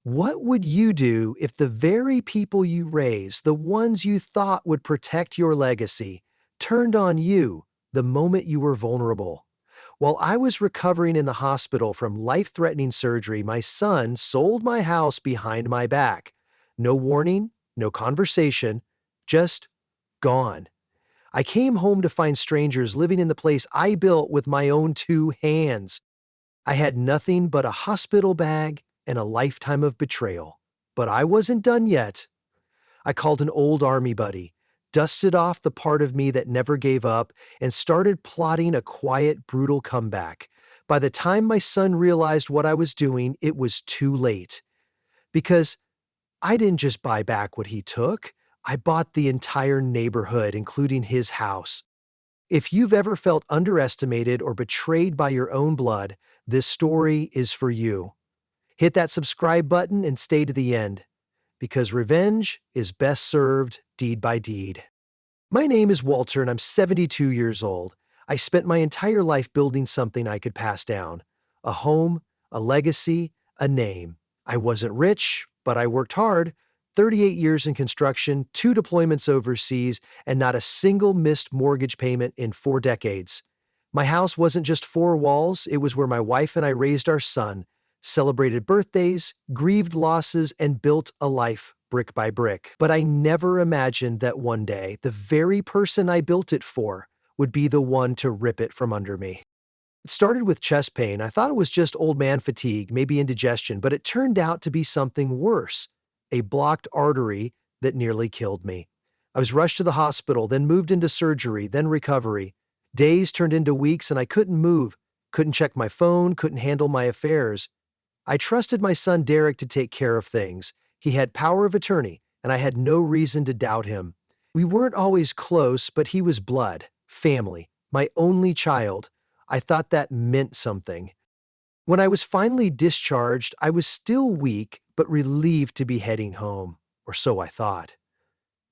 What would you do if the very people you raised, the ones you thought would protect your legacy, turned on you the moment you were vulnerable? While I was recovering in the hospital from life-threatening surgery, my son sold my house behind my back. No warning, no conversation, just gone. I came home to find strangers living in the place I built with my own two hands. I had nothing but a hospital bag and a lifetime of betrayal. But I wasn't done yet. I called an old army buddy, dusted off the part of me that never gave up, and started plotting a quiet, brutal comeback. By the time my son realized what I was doing, it was too late. Because I didn't just buy back what he took, I bought the entire neighborhood, including his house. If you've ever felt underestimated or betrayed by your own blood, this story is for you. Hit that subscribe button and stay to the end, because revenge is best served deed by deed. My name is Walter and I'm 72 years old. I spent my entire life building something I could pass down. A home, a legacy, a name. I wasn't rich, but I worked hard. 38 years in construction, 2 deployments overseas, and not a single missed mortgage payment in 4 decades. My house wasn't just 4 walls, it was where my wife and I raised our son, celebrated birthdays, grieved losses, and built a life brick by brick. But I never imagined that one day, the very person I built it for would be the one to rip it from under me. It started with chest pain. I thought it was just old man fatigue, maybe indigestion, but it turned out to be something worse, a blocked artery that nearly killed me. I was rushed to the hospital, then moved into surgery, then recovery. Days turned into weeks and I couldn't move, couldn't check my phone, couldn't handle my affairs. I trusted my son Derek to take care of things. He had power of attorney, and I had no reason to doubt him. We weren't always close, but he was blood, family, my only child. I thought that meant something. When I was finally discharged, I was still weak, but relieved to be heading home, or so I thought.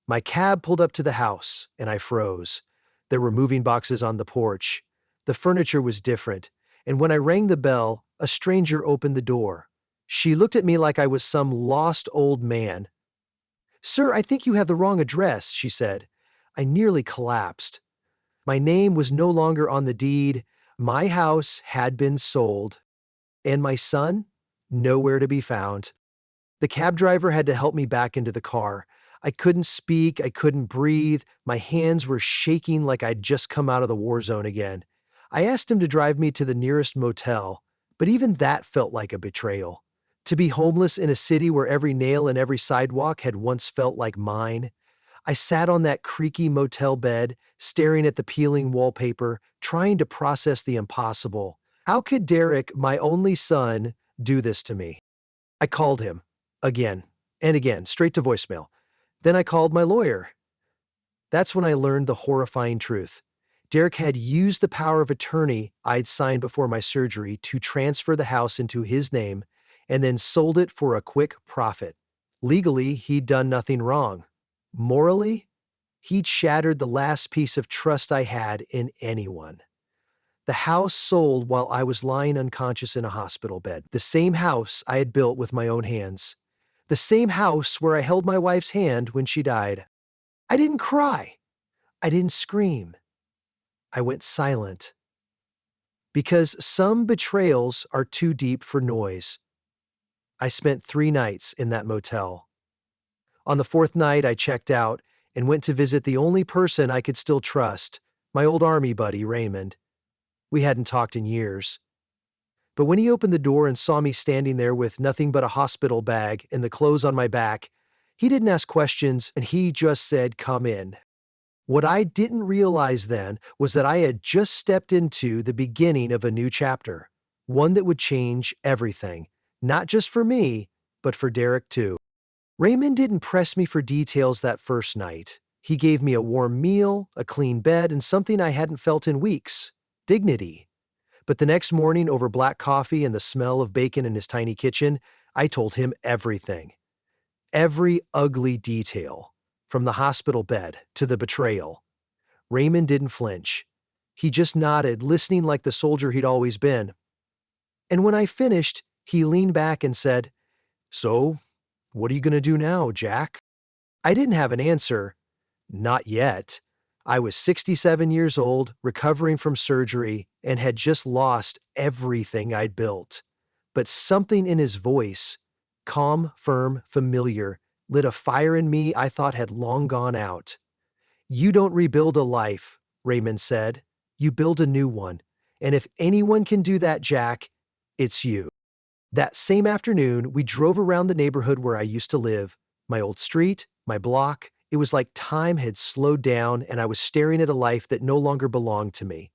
My cab pulled up to the house, and I froze. There were moving boxes on the porch. The furniture was different, and when I rang the bell, a stranger opened the door. She looked at me like I was some lost old man. "Sir, I think you have the wrong address," she said. I nearly collapsed. My name was no longer on the deed. My house had been sold. And my son? Nowhere to be found. The cab driver had to help me back into the car. I couldn't speak, I couldn't breathe. My hands were shaking like I'd just come out of the war zone again. I asked him to drive me to the nearest motel, but even that felt like a betrayal. To be homeless in a city where every nail and every sidewalk had once felt like mine. I sat on that creaky motel bed, staring at the peeling wallpaper, trying to process the impossible. How could Derek, my only son, do this to me? I called him. Again and again, straight to voicemail. Then I called my lawyer. That's when I learned the horrifying truth. Derek had used the power of attorney I'd signed before my surgery to transfer the house into his name and then sold it for a quick profit. Legally, he'd done nothing wrong. Morally, he'd shattered the last piece of trust I had in anyone. The house sold while I was lying unconscious in a hospital bed. The same house I had built with my own hands. The same house where I held my wife's hand when she died. I didn't cry. I didn't scream. I went silent. Because some betrayals are too deep for noise. I spent 3 nights in that motel. On the 4th night, I checked out and went to visit the only person I could still trust, my old army buddy, Raymond. We hadn't talked in years. But when he opened the door and saw me standing there with nothing but a hospital bag and the clothes on my back, he didn't ask questions and he just said, "Come in." What I didn't realize then was that I had just stepped into the beginning of a new chapter, one that would change everything, not just for me, but for Derek too. Raymond didn't press me for details that first night. He gave me a warm meal, a clean bed, and something I hadn't felt in weeks: dignity. But the next morning, over black coffee and the smell of bacon in his tiny kitchen, I told him everything. Every ugly detail, from the hospital bed to the betrayal. Raymond didn't flinch. He just nodded, listening like the soldier he'd always been. And when I finished, he leaned back and said, So, what are you gonna do now, Jack? I didn't have an answer. Not yet. I was 67 years old, recovering from surgery, and had just lost everything I'd built. But something in his voice, calm, firm, familiar, lit a fire in me I thought had long gone out. You don't rebuild a life, Raymond said. You build a new one. And if anyone can do that, Jack, it's you. That same afternoon, we drove around the neighborhood where I used to live, my old street, my block. It was like time had slowed down and I was staring at a life that no longer belonged to me.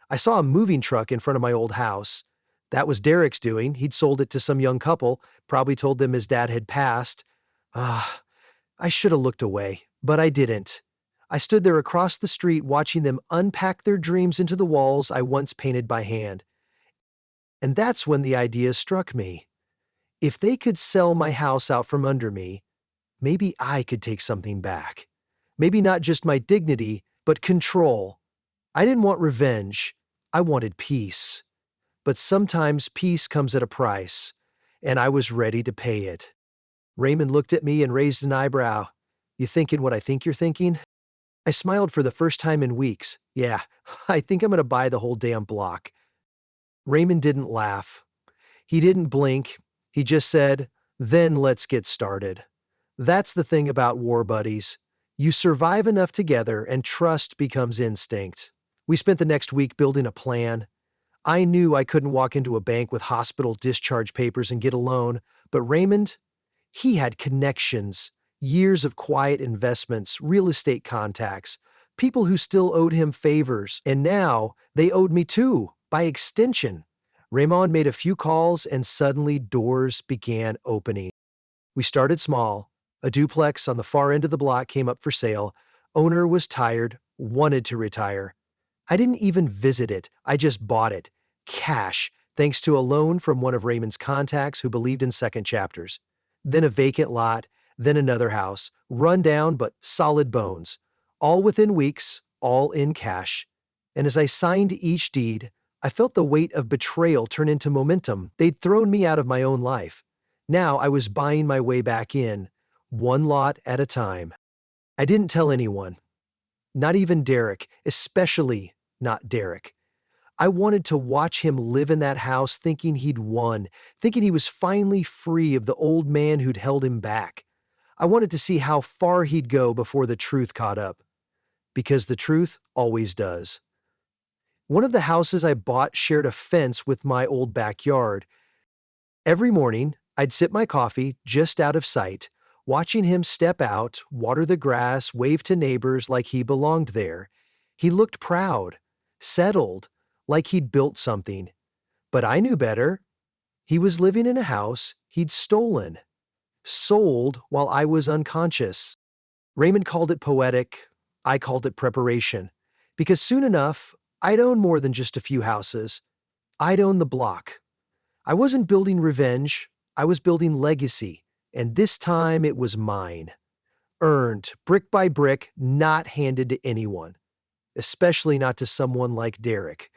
I saw a moving truck in front of my old house. That was Derek's doing. He'd sold it to some young couple, probably told them his dad had passed. Ah, I should have looked away, but I didn't. I stood there across the street watching them unpack their dreams into the walls I once painted by hand. And that's when the idea struck me. If they could sell my house out from under me, maybe I could take something back. Maybe not just my dignity, but control. I didn't want revenge. I wanted peace. But sometimes peace comes at a price, and I was ready to pay it. Raymond looked at me and raised an eyebrow. You thinking what I think you're thinking? I smiled for the first time in weeks. Yeah, I think I'm gonna buy the whole damn block. Raymond didn't laugh. He didn't blink. He just said, then let's get started. That's the thing about war buddies. You survive enough together and trust becomes instinct. We spent the next week building a plan. I knew I couldn't walk into a bank with hospital discharge papers and get a loan, but Raymond, he had connections, years of quiet investments, real estate contacts, people who still owed him favors, and now they owed me too, by extension. Raymond made a few calls and suddenly doors began opening. We started small. A duplex on the far end of the block came up for sale. Owner was tired, wanted to retire. I didn't even visit it. I just bought it. Cash, thanks to a loan from one of Raymond's contacts who believed in second chapters. Then a vacant lot, then another house, run down but solid bones. All within weeks, all in cash. And as I signed each deed, I felt the weight of betrayal turn into momentum. They'd thrown me out of my own life. Now I was buying my way back in, one lot at a time. I didn't tell anyone. Not even Derek, especially not Derek. I wanted to watch him live in that house thinking he'd won, thinking he was finally free of the old man who'd held him back. I wanted to see how far he'd go before the truth caught up. Because the truth always does. One of the houses I bought shared a fence with my old backyard. Every morning, I'd sip my coffee just out of sight, watching him step out, water the grass, wave to neighbors like he belonged there. He looked proud, settled, like he'd built something. But I knew better. He was living in a house he'd stolen, sold while I was unconscious. Raymond called it poetic. I called it preparation. Because soon enough, I'd own more than just a few houses. I'd own the block. I wasn't building revenge. I was building legacy. And this time it was mine. Earned, brick by brick, not handed to anyone. Especially not to someone like Derek.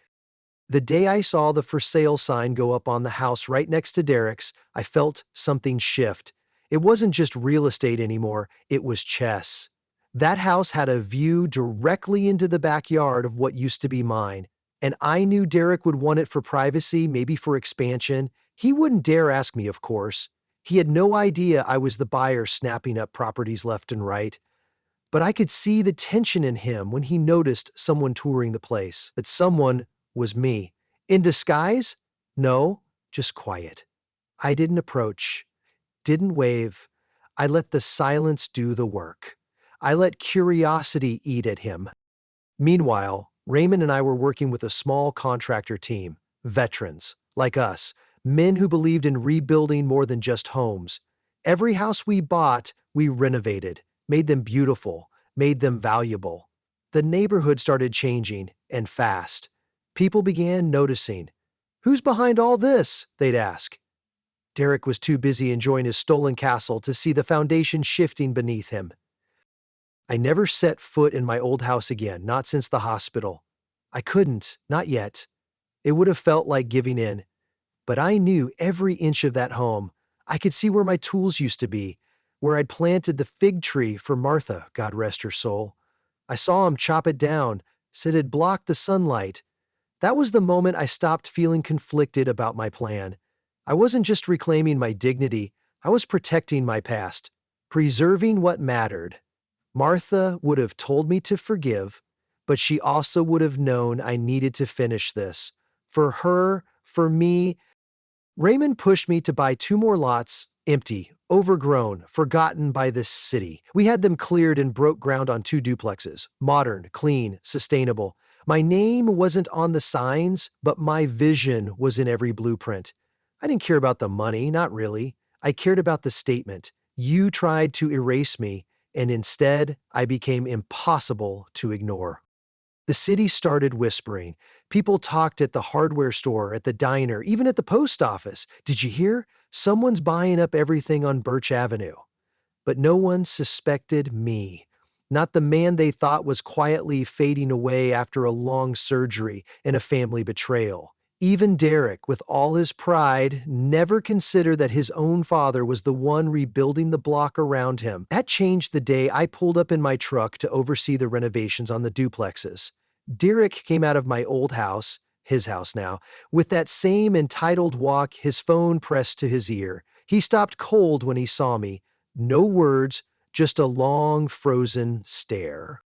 The day I saw the for sale sign go up on the house right next to Derek's, I felt something shift. It wasn't just real estate anymore, it was chess. That house had a view directly into the backyard of what used to be mine, and I knew Derek would want it for privacy, maybe for expansion. He wouldn't dare ask me, of course. He had no idea I was the buyer snapping up properties left and right. But I could see the tension in him when he noticed someone touring the place. That someone was me. In disguise? No, just quiet. I didn't approach, didn't wave. I let the silence do the work. I let curiosity eat at him. Meanwhile, Raymond and I were working with a small contractor team, veterans, like us, men who believed in rebuilding more than just homes. Every house we bought, we renovated, made them beautiful, made them valuable. The neighborhood started changing, and fast. People began noticing. Who's behind all this? They'd ask. Derek was too busy enjoying his stolen castle to see the foundation shifting beneath him. I never set foot in my old house again, not since the hospital. I couldn't, not yet. It would have felt like giving in. But I knew every inch of that home. I could see where my tools used to be, where I'd planted the fig tree for Martha, God rest her soul. I saw him chop it down, said it blocked the sunlight. That was the moment I stopped feeling conflicted about my plan. I wasn't just reclaiming my dignity, I was protecting my past, preserving what mattered. Martha would have told me to forgive, but she also would have known I needed to finish this. For her, for me, Raymond pushed me to buy 2 more lots, empty, overgrown, forgotten by this city. We had them cleared and broke ground on 2 duplexes, modern, clean, sustainable. My name wasn't on the signs, but my vision was in every blueprint. I didn't care about the money, not really. I cared about the statement. You tried to erase me, and instead, I became impossible to ignore. The city started whispering. People talked at the hardware store, at the diner, even at the post office. Did you hear? Someone's buying up everything on Birch Avenue. But no one suspected me. Not the man they thought was quietly fading away after a long surgery and a family betrayal. Even Derek, with all his pride, never considered that his own father was the one rebuilding the block around him. That changed the day I pulled up in my truck to oversee the renovations on the duplexes. Derek came out of my old house, his house now, with that same entitled walk, his phone pressed to his ear. He stopped cold when he saw me. No words, just a long, frozen stare.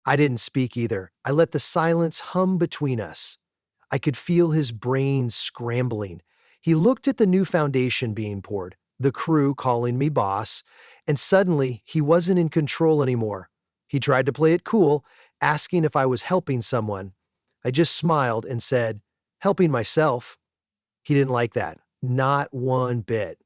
I didn't speak either. I let the silence hum between us. I could feel his brain scrambling. He looked at the new foundation being poured, the crew calling me boss, and suddenly he wasn't in control anymore. He tried to play it cool, asking if I was helping someone. I just smiled and said, "Helping myself." He didn't like that. Not one bit.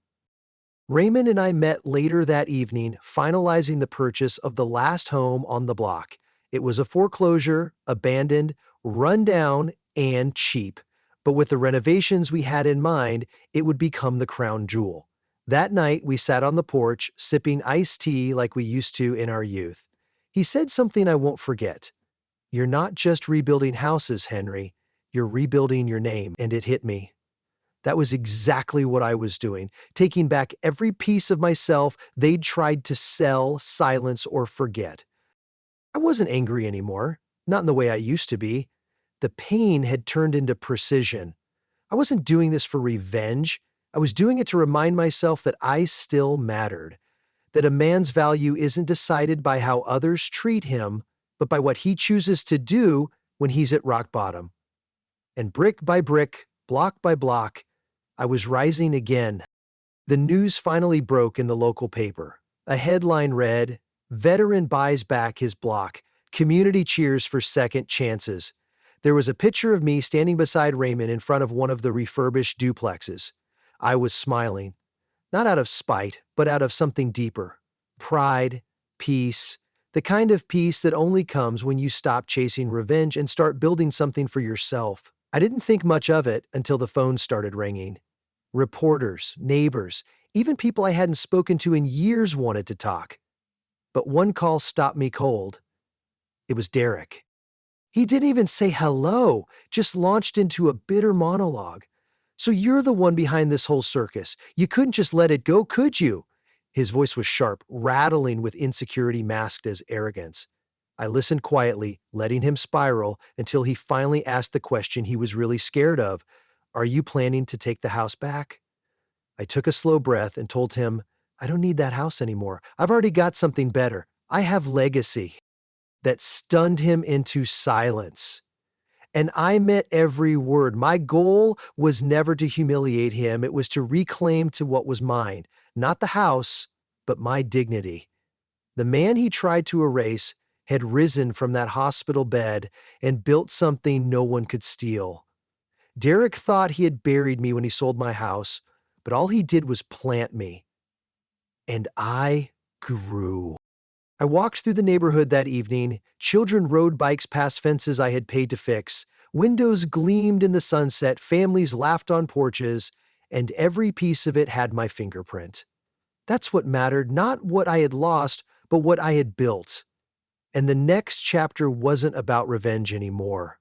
Raymond and I met later that evening, finalizing the purchase of the last home on the block. It was a foreclosure, abandoned, run down, and cheap. But with the renovations we had in mind, it would become the crown jewel. That night, we sat on the porch, sipping iced tea like we used to in our youth. He said something I won't forget. "You're not just rebuilding houses, Henry. You're rebuilding your name." And it hit me. That was exactly what I was doing, taking back every piece of myself they'd tried to sell, silence, or forget. I wasn't angry anymore, not in the way I used to be. The pain had turned into precision. I wasn't doing this for revenge. I was doing it to remind myself that I still mattered, that a man's value isn't decided by how others treat him, but by what he chooses to do when he's at rock bottom. And brick by brick, block by block, I was rising again. The news finally broke in the local paper. A headline read, "Veteran buys back his block. Community cheers for second chances." There was a picture of me standing beside Raymond in front of one of the refurbished duplexes. I was smiling, not out of spite, but out of something deeper. Pride, peace, the kind of peace that only comes when you stop chasing revenge and start building something for yourself. I didn't think much of it until the phone started ringing. Reporters, neighbors, even people I hadn't spoken to in years wanted to talk. But one call stopped me cold. It was Derek. He didn't even say hello, just launched into a bitter monologue. "So you're the one behind this whole circus. You couldn't just let it go, could you?" His voice was sharp, rattling with insecurity masked as arrogance. I listened quietly, letting him spiral until he finally asked the question he was really scared of. "Are you planning to take the house back?" I took a slow breath and told him, "I don't need that house anymore. I've already got something better. I have legacy." That stunned him into silence. And I meant every word. My goal was never to humiliate him. It was to reclaim to what was mine, not the house, but my dignity. The man he tried to erase had risen from that hospital bed and built something no one could steal. Derek thought he had buried me when he sold my house, but all he did was plant me. And I grew. I walked through the neighborhood that evening. Children rode bikes past fences I had paid to fix. Windows gleamed in the sunset, families laughed on porches, and every piece of it had my fingerprint. That's what mattered, not what I had lost, but what I had built. And the next chapter wasn't about revenge anymore.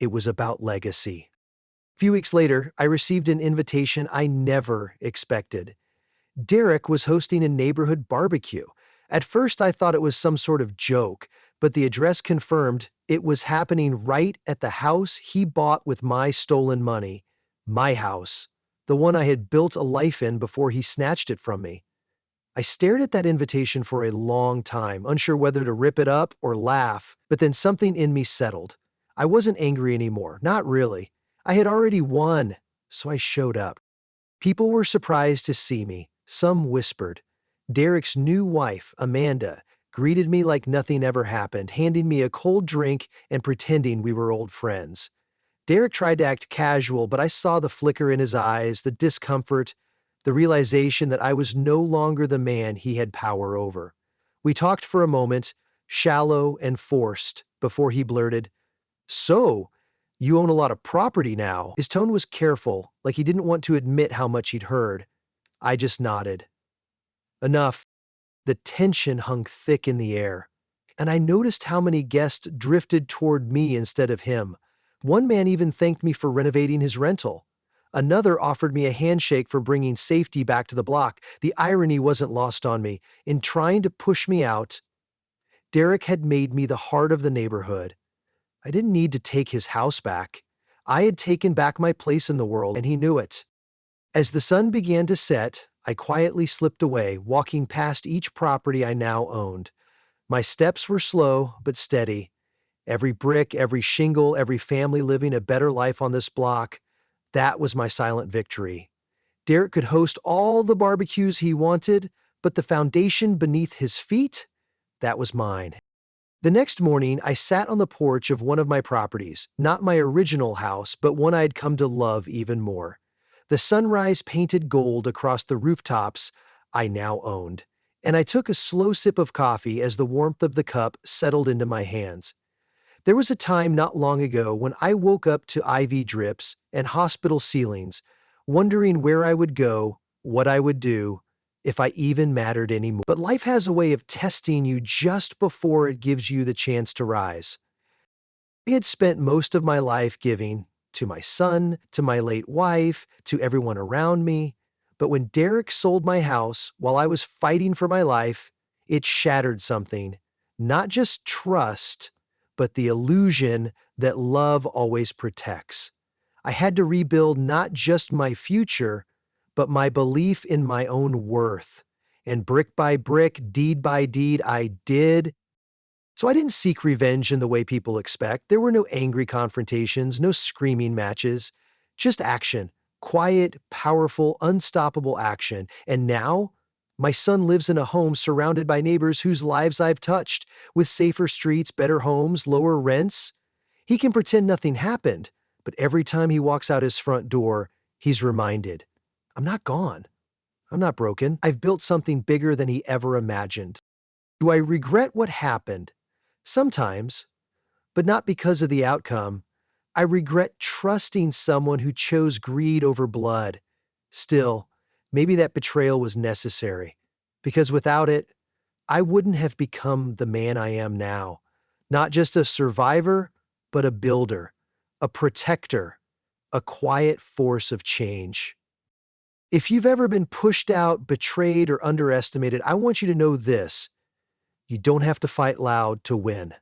It was about legacy. A few weeks later, I received an invitation I never expected. Derek was hosting a neighborhood barbecue. At first, I thought it was some sort of joke, but the address confirmed it was happening right at the house he bought with my stolen money. My house. The one I had built a life in before he snatched it from me. I stared at that invitation for a long time, unsure whether to rip it up or laugh, but then something in me settled. I wasn't angry anymore, not really. I had already won, so I showed up. People were surprised to see me. Some whispered. Derek's new wife, Amanda, greeted me like nothing ever happened, handing me a cold drink and pretending we were old friends. Derek tried to act casual, but I saw the flicker in his eyes, the discomfort, the realization that I was no longer the man he had power over. We talked for a moment, shallow and forced, before he blurted, "So, you own a lot of property now." His tone was careful, like he didn't want to admit how much he'd heard. I just nodded. Enough. The tension hung thick in the air, and I noticed how many guests drifted toward me instead of him. One man even thanked me for renovating his rental. Another offered me a handshake for bringing safety back to the block. The irony wasn't lost on me. In trying to push me out, Derek had made me the heart of the neighborhood. I didn't need to take his house back. I had taken back my place in the world, and he knew it. As the sun began to set, I quietly slipped away, walking past each property I now owned. My steps were slow but steady. Every brick, every shingle, every family living a better life on this block, that was my silent victory. Derek could host all the barbecues he wanted, but the foundation beneath his feet, that was mine. The next morning, I sat on the porch of one of my properties, not my original house, but one I'd come to love even more. The sunrise painted gold across the rooftops I now owned, and I took a slow sip of coffee as the warmth of the cup settled into my hands. There was a time not long ago when I woke up to IV drips and hospital ceilings, wondering where I would go, what I would do, if I even mattered anymore. But life has a way of testing you just before it gives you the chance to rise. I had spent most of my life giving to my son, to my late wife, to everyone around me. But when Derek sold my house while I was fighting for my life, it shattered something. Not just trust, but the illusion that love always protects. I had to rebuild not just my future, but my belief in my own worth. And brick by brick, deed by deed, I did. So I didn't seek revenge in the way people expect. There were no angry confrontations, no screaming matches, just action. Quiet, powerful, unstoppable action. And now, my son lives in a home surrounded by neighbors whose lives I've touched, with safer streets, better homes, lower rents. He can pretend nothing happened, but every time he walks out his front door, he's reminded, I'm not gone. I'm not broken. I've built something bigger than he ever imagined. Do I regret what happened? Sometimes, but not because of the outcome. I regret trusting someone who chose greed over blood. Still, maybe that betrayal was necessary, because without it, I wouldn't have become the man I am now. Not just a survivor, but a builder, a protector, a quiet force of change. If you've ever been pushed out, betrayed, or underestimated, I want you to know this. You don't have to fight loud to win.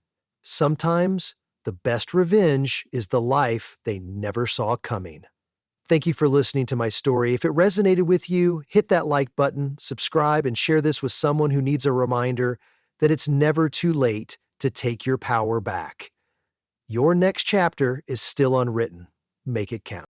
Sometimes, the best revenge is the life they never saw coming. Thank you for listening to my story. If it resonated with you, hit that like button, subscribe, and share this with someone who needs a reminder that it's never too late to take your power back. Your next chapter is still unwritten. Make it count.